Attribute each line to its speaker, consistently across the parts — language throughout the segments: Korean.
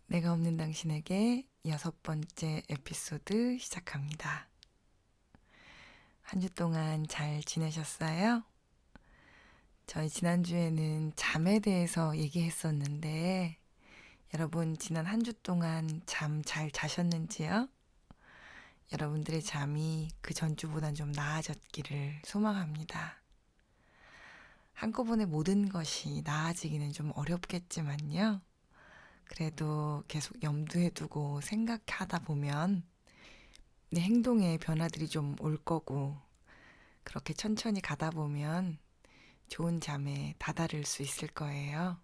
Speaker 1: 내가 없는 당신에게 6번째 에피소드 시작합니다. 한 주 동안 잘 지내셨어요? 저희 지난주에는 잠에 대해서 얘기했었는데 여러분 지난 한 주 동안 잠 잘 자셨는지요? 여러분들의 잠이 그 전주보단 좀 나아졌기를 소망합니다. 한꺼번에 모든 것이 나아지기는 좀 어렵겠지만요. 그래도 계속 염두에 두고 생각하다 보면 내 행동에 변화들이 좀 올 거고, 그렇게 천천히 가다 보면 좋은 잠에 다다를 수 있을 거예요.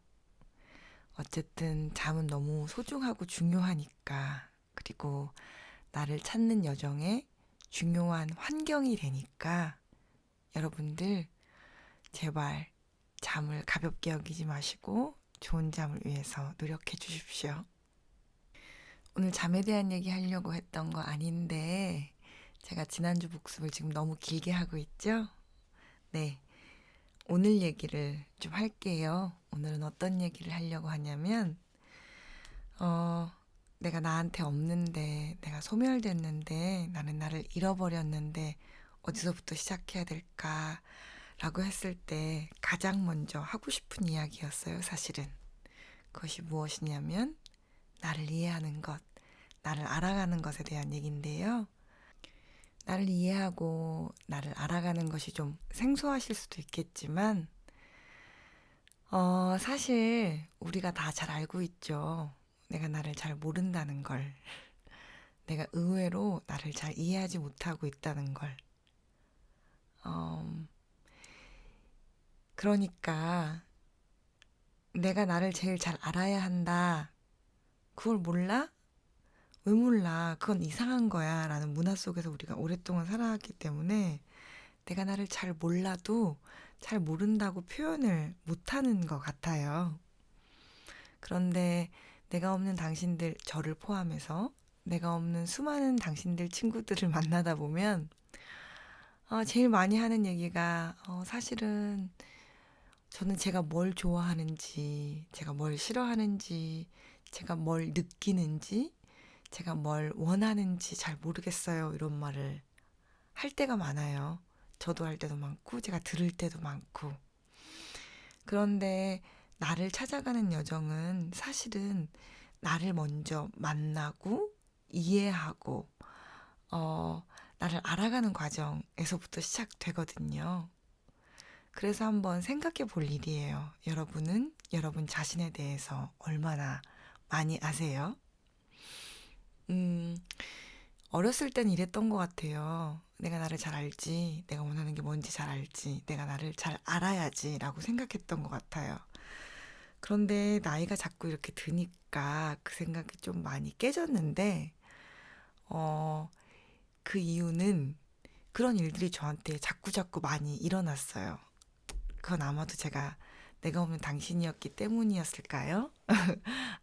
Speaker 1: 어쨌든 잠은 너무 소중하고 중요하니까, 그리고 나를 찾는 여정에 중요한 환경이 되니까 여러분들 제발 잠을 가볍게 여기지 마시고 좋은 잠을 위해서 노력해 주십시오. 오늘 잠에 대한 얘기 하려고 했던 거 아닌데 제가 지난주 복습을 지금 너무 길게 하고 있죠? 네, 오늘 얘기를 좀 할게요. 오늘은 어떤 얘기를 하려고 하냐면 어, 내가 나한테 없는데, 내가 소멸됐는데, 나는 나를 잃어버렸는데 어디서부터 시작해야 될까? 라고 했을 때 가장 먼저 하고 싶은 이야기였어요, 사실은. 그것이 무엇이냐면 나를 이해하는 것, 나를 알아가는 것에 대한 얘기인데요. 나를 이해하고 나를 알아가는 것이 좀 생소하실 수도 있겠지만, 사실 우리가 다 잘 알고 있죠. 내가 나를 잘 모른다는 걸. 내가 의외로 나를 잘 이해하지 못하고 있다는 걸. 어, 그러니까 내가 나를 제일 잘 알아야 한다. 그걸 몰라? 왜 몰라? 그건 이상한 거야. 라는 문화 속에서 우리가 오랫동안 살아왔기 때문에 내가 나를 잘 몰라도 잘 모른다고 표현을 못하는 것 같아요. 그런데 내가 없는 당신들, 저를 포함해서 내가 없는 수많은 당신들 친구들을 만나다 보면 제일 많이 하는 얘기가 사실은 저는 제가 뭘 좋아하는지, 제가 뭘 싫어하는지, 제가 뭘 느끼는지, 제가 뭘 원하는지 잘 모르겠어요. 이런 말을 할 때가 많아요. 저도 할 때도 많고, 제가 들을 때도 많고. 그런데 나를 찾아가는 여정은 사실은 나를 먼저 만나고, 이해하고, 나를 알아가는 과정에서부터 시작되거든요. 그래서 한번 생각해 볼 일이에요. 여러분은 여러분 자신에 대해서 얼마나 많이 아세요? 음, 어렸을 땐 이랬던 것 같아요. 내가 나를 잘 알지, 내가 원하는 게 뭔지 잘 알지, 내가 나를 잘 알아야지 라고 생각했던 것 같아요. 그런데 나이가 자꾸 이렇게 드니까 그 생각이 좀 많이 깨졌는데, 어, 그 이유는 그런 일들이 저한테 자꾸자꾸 많이 일어났어요. 그건 아마도 제가 내가 없는 당신이었기 때문이었을까요?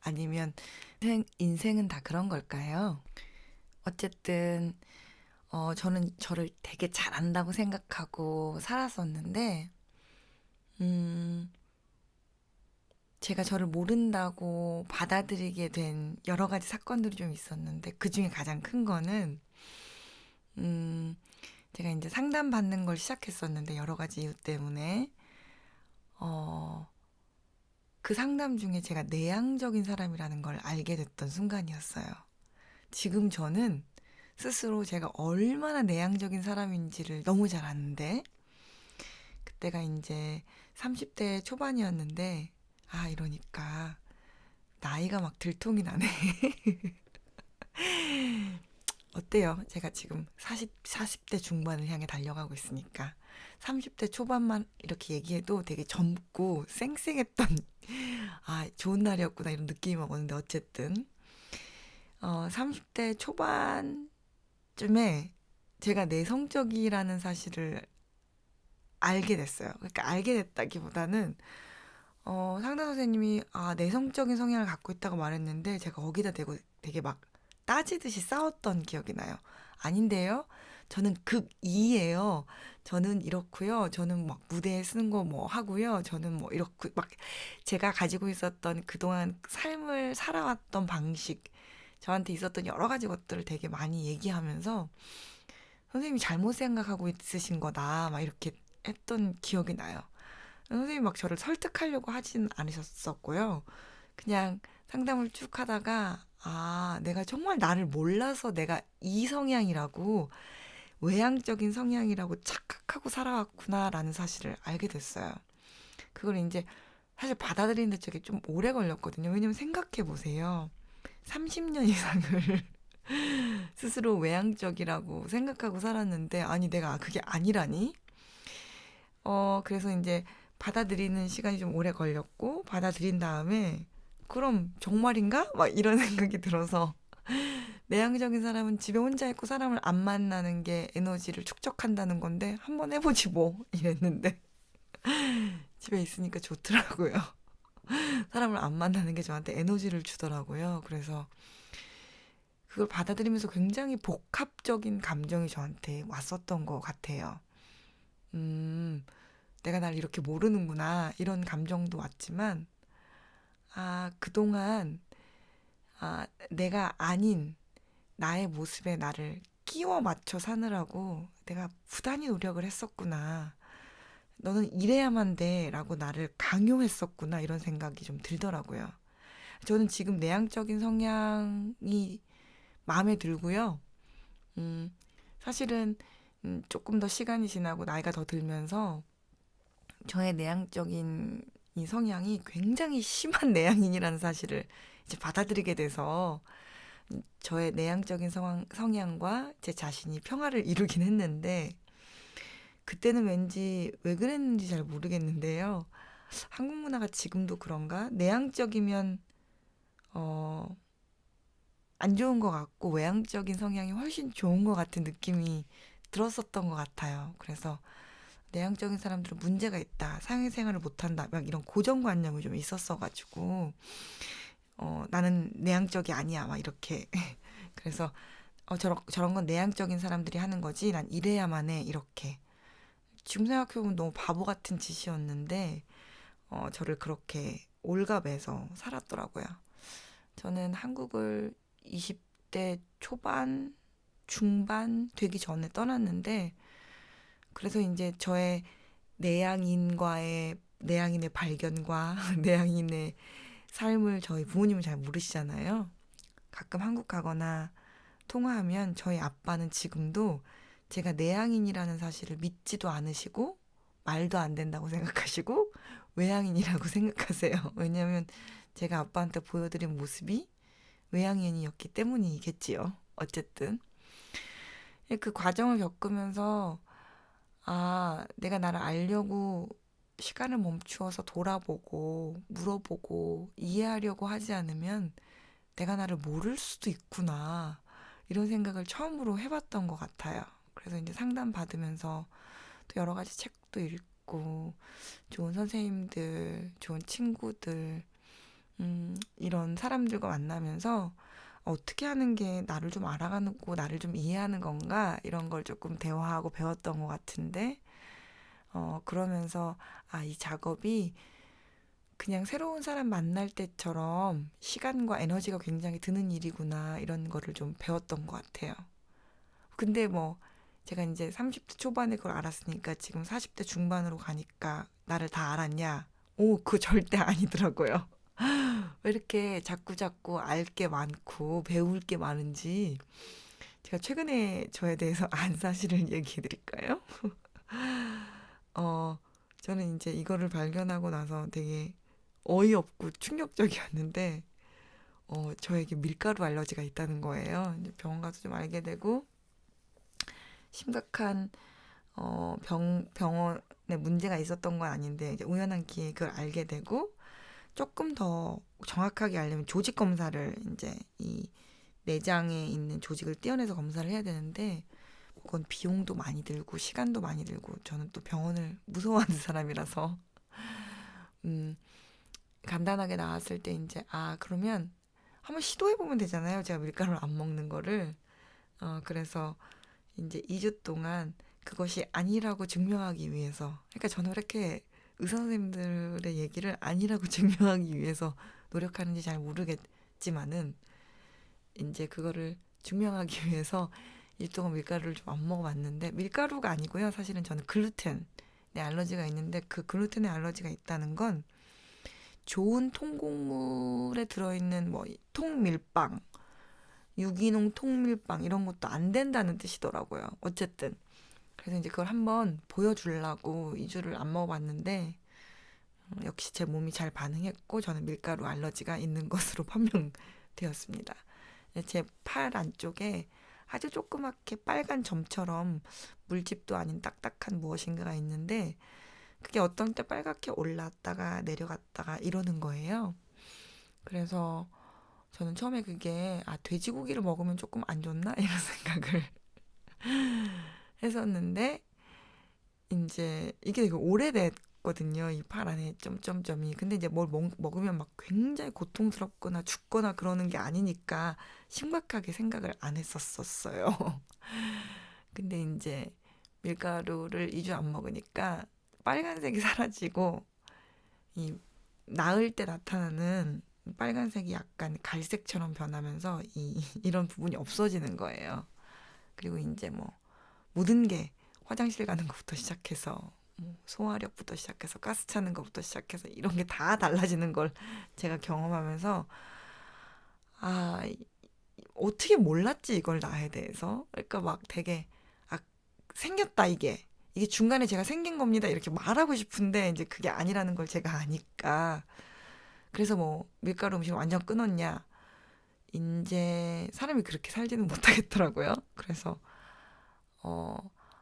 Speaker 1: 아니면 인생은 다 그런 걸까요? 어쨌든 저는 저를 되게 잘 안다고 생각하고 살았었는데 음, 제가 저를 모른다고 받아들이게 된 여러 가지 사건들이 좀 있었는데 그 중에 가장 큰 거는 음, 제가 이제 상담 받는 걸 시작했었는데 여러 가지 이유 때문에 어, 그 상담 중에 제가 내향적인 사람이라는 걸 알게 됐던 순간이었어요. 지금 저는 스스로 제가 얼마나 내향적인 사람인지를 너무 잘 아는데, 그때가 이제 30대 초반이었는데, 이러니까 나이가 막 들통이 나네. 어때요? 제가 지금 40대 중반을 향해 달려가고 있으니까. 30대 초반만 이렇게 얘기해도 되게 젊고 쌩쌩했던, 좋은 날이었구나 이런 느낌이 막 오는데, 어쨌든. 30대 초반쯤에 제가 내성적이라는 사실을 알게 됐어요. 그러니까 알게 됐다기보다는 상담 선생님이 내성적인 성향을 갖고 있다고 말했는데 제가 거기다 대고 되게 막 따지듯이 싸웠던 기억이 나요. 아닌데요? 저는 극 E예요. 저는 이렇고요. 저는 막 무대에 쓰는 거 뭐 하고요. 저는 뭐 이렇고 막 제가 가지고 있었던 그동안 삶을 살아왔던 방식, 저한테 있었던 여러 가지 것들을 되게 많이 얘기하면서 선생님이 잘못 생각하고 있으신 거다. 막 이렇게 했던 기억이 나요. 선생님이 막 저를 설득하려고 하진 않으셨었고요. 그냥 상담을 쭉 하다가 아, 내가 정말 나를 몰라서 내가 이 성향이라고 외향적인 성향이라고 착각하고 살아왔구나라는 사실을 알게 됐어요. 그걸 이제 사실 받아들이는 데 되게 좀 오래 걸렸거든요. 왜냐면 생각해 보세요. 30년 이상을 스스로 외향적이라고 생각하고 살았는데 아니 내가 그게 아니라니? 그래서 이제 받아들이는 시간이 좀 오래 걸렸고 받아들인 다음에 그럼 정말인가? 막 이런 생각이 들어서 내향적인 사람은 집에 혼자 있고 사람을 안 만나는 게 에너지를 축적한다는 건데 한번 해보지 뭐 이랬는데 집에 있으니까 좋더라고요. 사람을 안 만나는 게 저한테 에너지를 주더라고요. 그래서 그걸 받아들이면서 굉장히 복합적인 감정이 저한테 왔었던 것 같아요. 음, 내가 날 이렇게 모르는구나 이런 감정도 왔지만 아, 그동안 내가 아닌 나의 모습에 나를 끼워 맞춰 사느라고 내가 부단히 노력을 했었구나. 너는 이래야만 돼. 라고 나를 강요했었구나. 이런 생각이 좀 들더라고요. 저는 지금 내향적인 성향이 마음에 들고요. 음, 사실은 조금 더 시간이 지나고 나이가 더 들면서 저의 내향적인 이 성향이 굉장히 심한 내향인이라는 사실을 이제 받아들이게 돼서 저의 내향적인 성향과 제 자신이 평화를 이루긴 했는데 그때는 왠지 왜 그랬는지 잘 모르겠는데요. 한국 문화가 지금도 그런가? 내향적이면 어, 안 좋은 것 같고 외향적인 성향이 훨씬 좋은 것 같은 느낌이 들었었던 것 같아요. 그래서 내향적인 사람들은 문제가 있다, 사회생활을 못한다, 막 이런 고정관념이 좀 있었어가지고 나는 내향적이 아니야, 막 이렇게 그래서 저런 건 내향적인 사람들이 하는 거지, 난 이래야만 해, 이렇게. 지금 생각해보면 너무 바보 같은 짓이었는데 저를 그렇게 올가매서 살았더라고요. 저는 한국을 20대 초반, 중반 되기 전에 떠났는데 그래서 이제 저의 내향인의 발견과 내향인의 삶을 저희 부모님은 잘 모르시잖아요. 가끔 한국 가거나 통화하면 저희 아빠는 지금도 제가 내향인이라는 사실을 믿지도 않으시고 말도 안 된다고 생각하시고 외향인이라고 생각하세요. 왜냐하면 제가 아빠한테 보여드린 모습이 외향인이었기 때문이겠지요. 어쨌든 그 과정을 겪으면서 내가 나를 알려고 시간을 멈추어서 돌아보고 물어보고 이해하려고 하지 않으면 내가 나를 모를 수도 있구나. 이런 생각을 처음으로 해봤던 것 같아요. 그래서 이제 상담 받으면서 또 여러 가지 책도 읽고 좋은 선생님들, 좋은 친구들, 이런 사람들과 만나면서 어떻게 하는 게 나를 좀 알아가고 나를 좀 이해하는 건가 이런 걸 조금 대화하고 배웠던 것 같은데 그러면서 이 작업이 그냥 새로운 사람 만날 때처럼 시간과 에너지가 굉장히 드는 일이구나 이런 거를 좀 배웠던 것 같아요. 근데 뭐 제가 이제 30대 초반에 그걸 알았으니까 지금 40대 중반으로 가니까 나를 다 알았냐? 오, 그거 절대 아니더라고요. 왜 이렇게 자꾸자꾸 알 게 많고 배울 게 많은지 제가 최근에 저에 대해서 안 사실을 얘기해 드릴까요? 어, 저는 이제 이거를 발견하고 나서 되게 어이없고 충격적이었는데, 저에게 밀가루 알러지가 있다는 거예요. 이제 병원 가서 좀 알게 되고, 심각한, 병원에 문제가 있었던 건 아닌데, 이제 우연한 기회에 그걸 알게 되고, 조금 더 정확하게 알려면 조직 검사를 이제 이 내장에 있는 조직을 떼어내서 검사를 해야 되는데, 그건 비용도 많이 들고, 시간도 많이 들고, 저는 또 병원을 무서워하는 사람이라서, 음, 간단하게 나왔을 때 이제 그러면 한번 시도해 보면 되잖아요. 제가 밀가루를 안 먹는 거를. 그래서 이제 2주 동안 그것이 아니라고 증명하기 위해서. 그러니까 저는 왜 이렇게 의사 선생님들의 얘기를 아니라고 증명하기 위해서 노력하는지 잘 모르겠지만은 이제 그거를 증명하기 위해서 일동안 밀가루를 좀 안 먹어봤는데, 밀가루가 아니고요. 사실은 저는 글루텐에 알러지가 있는데, 그 글루텐에 알러지가 있다는 건 좋은 통곡물에 들어있는 뭐 통밀빵, 유기농 통밀빵 이런 것도 안 된다는 뜻이더라고요. 어쨌든 그래서 이제 그걸 한번 보여주려고 2주를 안 먹어봤는데, 역시 제 몸이 잘 반응했고 저는 밀가루 알러지가 있는 것으로 판명되었습니다. 제 팔 안쪽에 아주 조그맣게 빨간 점처럼 물집도 아닌 딱딱한 무엇인가가 있는데, 그게 어떤 때 빨갛게 올랐다가 내려갔다가 이러는 거예요. 그래서 저는 처음에 그게 돼지고기를 먹으면 조금 안 좋나 이런 생각을 했었는데, 이제 이게 되게 오래됐거든요. 이 팔 안에 점점점이. 근데 이제 뭘 먹으면 막 굉장히 고통스럽거나 죽거나 그러는 게 아니니까 심각하게 생각을 안 했었어요. 근데 이제 밀가루를 2주 안 먹으니까 빨간색이 사라지고, 이 나을 때 나타나는 빨간색이 약간 갈색처럼 변하면서 이런 부분이 없어지는 거예요. 그리고 이제 뭐 모든 게 화장실 가는 것부터 시작해서 뭐 소화력부터 시작해서 가스 차는 것부터 시작해서 이런 게 다 달라지는 걸 제가 경험하면서, 아, 어떻게 몰랐지 이걸 나에 대해서. 그러니까 막 되게 생겼다 이게 중간에 제가 생긴 겁니다 이렇게 말하고 싶은데 이제 그게 아니라는 걸 제가 아니까. 그래서 뭐 밀가루 음식을 완전 끊었냐, 이제 사람이 그렇게 살지는 못하겠더라고요. 그래서 어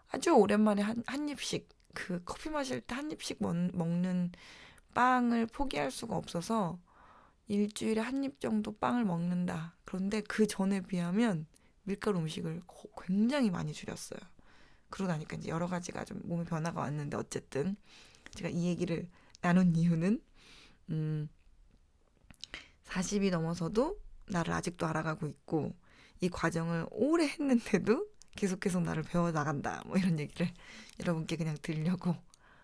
Speaker 1: 아주 오랜만에 한 입씩, 그 커피 마실 때 한 입씩 먹는 빵을 포기할 수가 없어서 일주일에 한 입 정도 빵을 먹는다. 그런데 그 전에 비하면 밀가루 음식을 굉장히 많이 줄였어요. 그러고 나니까 이제 여러 가지가 좀 몸에 변화가 왔는데, 어쨌든 제가 이 얘기를 나눈 이유는 40이 넘어서도 나를 아직도 알아가고 있고, 이 과정을 오래 했는데도 계속 나를 배워나간다, 뭐 이런 얘기를 여러분께 그냥 드리려고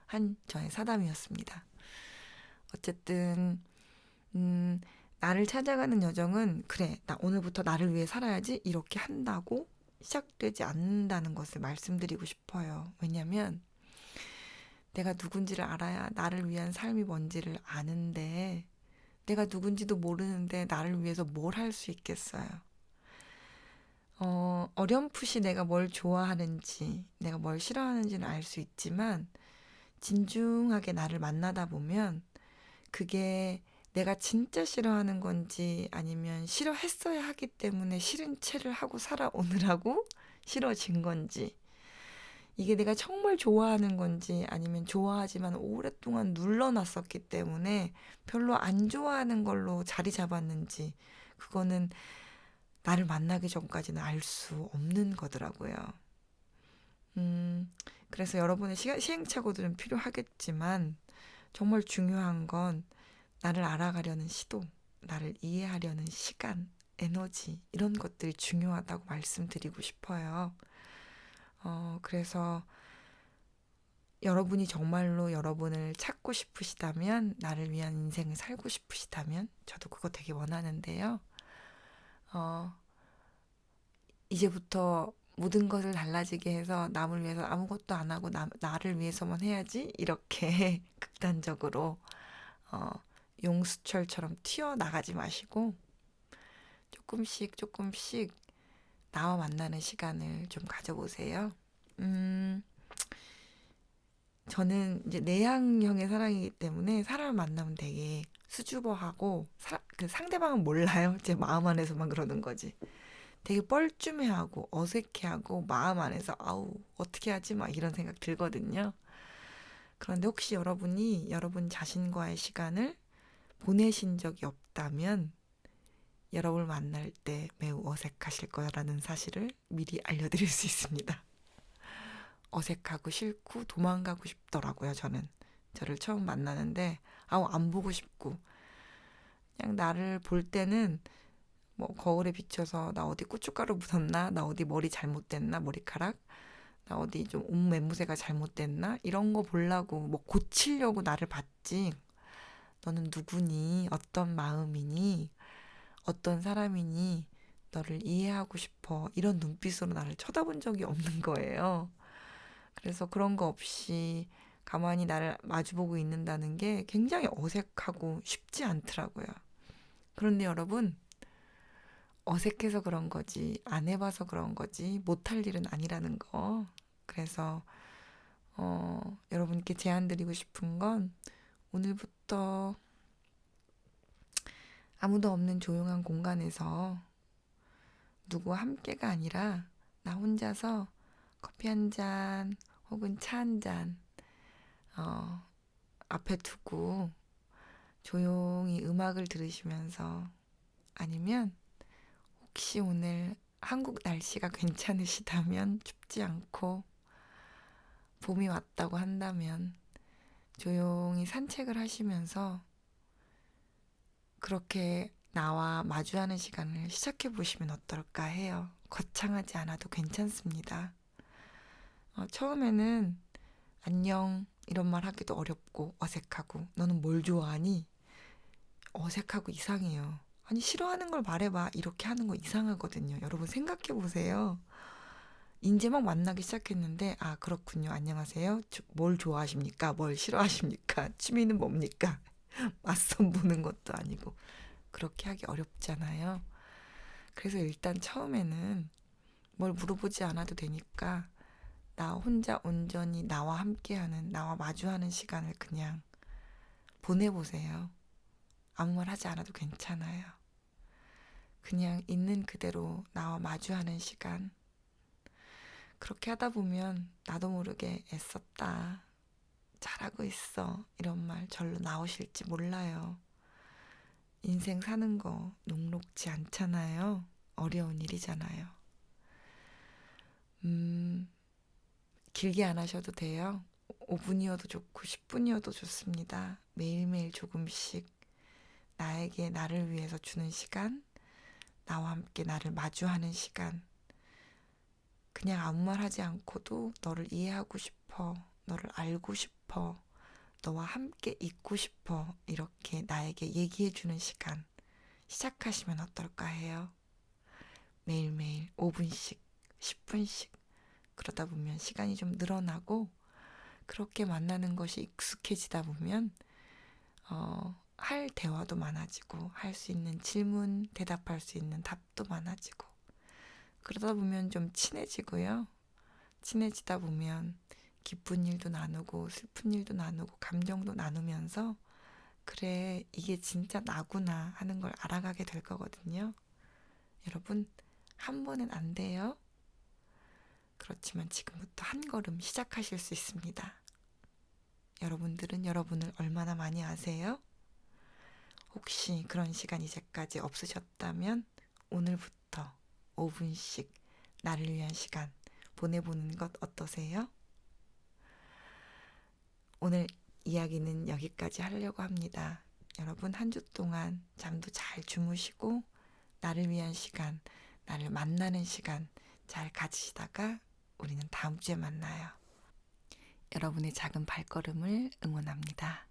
Speaker 1: 한 저의 사담이었습니다. 어쨌든 나를 찾아가는 여정은, 그래 나 오늘부터 나를 위해 살아야지 이렇게 한다고 시작되지 않는다는 것을 말씀드리고 싶어요. 왜냐면 내가 누군지를 알아야 나를 위한 삶이 뭔지를 아는데, 내가 누군지도 모르는데 나를 위해서 뭘 할 수 있겠어요. 어렴풋이 내가 뭘 좋아하는지, 내가 뭘 싫어하는지는 알 수 있지만, 진중하게 나를 만나다 보면 그게 내가 진짜 싫어하는 건지, 아니면 싫어했어야 하기 때문에 싫은 채를 하고 살아오느라고 싫어진 건지, 이게 내가 정말 좋아하는 건지, 아니면 좋아하지만 오랫동안 눌러놨었기 때문에 별로 안 좋아하는 걸로 자리 잡았는지, 그거는 나를 만나기 전까지는 알 수 없는 거더라고요. 그래서 여러분의 시행착오들은 필요하겠지만, 정말 중요한 건 나를 알아가려는 시도, 나를 이해하려는 시간, 에너지, 이런 것들이 중요하다고 말씀드리고 싶어요. 그래서 여러분이 정말로 여러분을 찾고 싶으시다면, 나를 위한 인생을 살고 싶으시다면, 저도 그거 되게 원하는데요. 어, 이제부터 모든 것을 달라지게 해서 남을 위해서 아무것도 안 하고 나를 위해서만 해야지 이렇게 극단적으로 어, 용수철처럼 튀어나가지 마시고, 조금씩 나와 만나는 시간을 좀 가져보세요. 음, 저는 이제 내향형의 사람이기 때문에 사람을 만나면 되게 수줍어하고, 그 상대방은 몰라요. 제 마음 안에서만 그러는 거지. 되게 뻘쭘해하고 어색해하고 마음 안에서 아우 어떻게 하지 막 이런 생각 들거든요. 그런데 혹시 여러분이 여러분 자신과의 시간을 보내신 적이 없다면, 여러분을 만날 때 매우 어색하실 거라는 사실을 미리 알려드릴 수 있습니다. 어색하고 싫고 도망가고 싶더라고요, 저는. 저를 처음 만나는데 아우 안 보고 싶고, 그냥 나를 볼 때는 뭐 거울에 비춰서 나 어디 고춧가루 묻었나, 나 어디 머리 잘못됐나, 머리카락, 나 어디 좀 옷 매무새가 잘못됐나? 이런 거 보려고 뭐 고치려고 나를 봤지. 너는 누구니? 어떤 마음이니? 어떤 사람이니? 너를 이해하고 싶어. 이런 눈빛으로 나를 쳐다본 적이 없는 거예요. 그래서 그런 거 없이 가만히 나를 마주보고 있는다는 게 굉장히 어색하고 쉽지 않더라고요. 그런데 여러분, 어색해서 그런 거지, 안 해봐서 그런 거지, 못할 일은 아니라는 거. 그래서, 여러분께 제안 드리고 싶은 건 오늘부터 아무도 없는 조용한 공간에서 누구와 함께가 아니라 나 혼자서 커피 한 잔 혹은 차 한 잔, 어, 앞에 두고 조용히 음악을 들으시면서 아니면 혹시 오늘 한국 날씨가 괜찮으시다면 춥지 않고 봄이 왔다고 한다면 조용히 산책을 하시면서 그렇게 나와 마주하는 시간을 시작해 보시면 어떨까 해요. 거창하지 않아도 괜찮습니다. 처음에는 안녕 이런 말 하기도 어렵고 어색하고 너는 뭘 좋아하니? 어색하고 이상해요. 아니 싫어하는 걸 말해봐 이렇게 하는 거 이상하거든요. 여러분 생각해 보세요. 이제 막 만나기 시작했는데 아 그렇군요. 안녕하세요. 뭘 좋아하십니까? 뭘 싫어하십니까? 취미는 뭡니까? 맞선 보는 것도 아니고 그렇게 하기 어렵잖아요. 그래서 일단 처음에는 뭘 물어보지 않아도 되니까 나 혼자 온전히 나와 함께하는 나와 마주하는 시간을 그냥 보내보세요. 아무 말 하지 않아도 괜찮아요. 그냥 있는 그대로 나와 마주하는 시간. 그렇게 하다 보면 나도 모르게 애썼다. 잘하고 있어. 이런 말 절로 나오실지 몰라요. 인생 사는 거 녹록지 않잖아요. 어려운 일이잖아요. 길게 안 하셔도 돼요. 5분이어도 좋고 10분이어도 좋습니다. 매일매일 조금씩 나에게 나를 위해서 주는 시간, 나와 함께 나를 마주하는 시간, 그냥 아무 말 하지 않고도 너를 이해하고 싶어, 너를 알고 싶어, 너와 함께 있고 싶어, 이렇게 나에게 얘기해주는 시간 시작하시면 어떨까 해요. 매일매일 5분씩, 10분씩 그러다 보면 시간이 좀 늘어나고 그렇게 만나는 것이 익숙해지다 보면 할 대화도 많아지고 할 수 있는 질문, 대답할 수 있는 답도 많아지고 그러다 보면 좀 친해지고요. 친해지다 보면 기쁜 일도 나누고 슬픈 일도 나누고 감정도 나누면서 그래 이게 진짜 나구나 하는 걸 알아가게 될 거거든요. 여러분 한 번은 안 돼요. 그렇지만 지금부터 한 걸음 시작하실 수 있습니다. 여러분들은 여러분을 얼마나 많이 아세요? 혹시 그런 시간 이제까지 없으셨다면 오늘부터 5분씩 나를 위한 시간 보내보는 것 어떠세요? 오늘 이야기는 여기까지 하려고 합니다. 여러분 한 주 동안 잠도 잘 주무시고 나를 위한 시간, 나를 만나는 시간 잘 가지시다가 우리는 다음 주에 만나요. 여러분의 작은 발걸음을 응원합니다.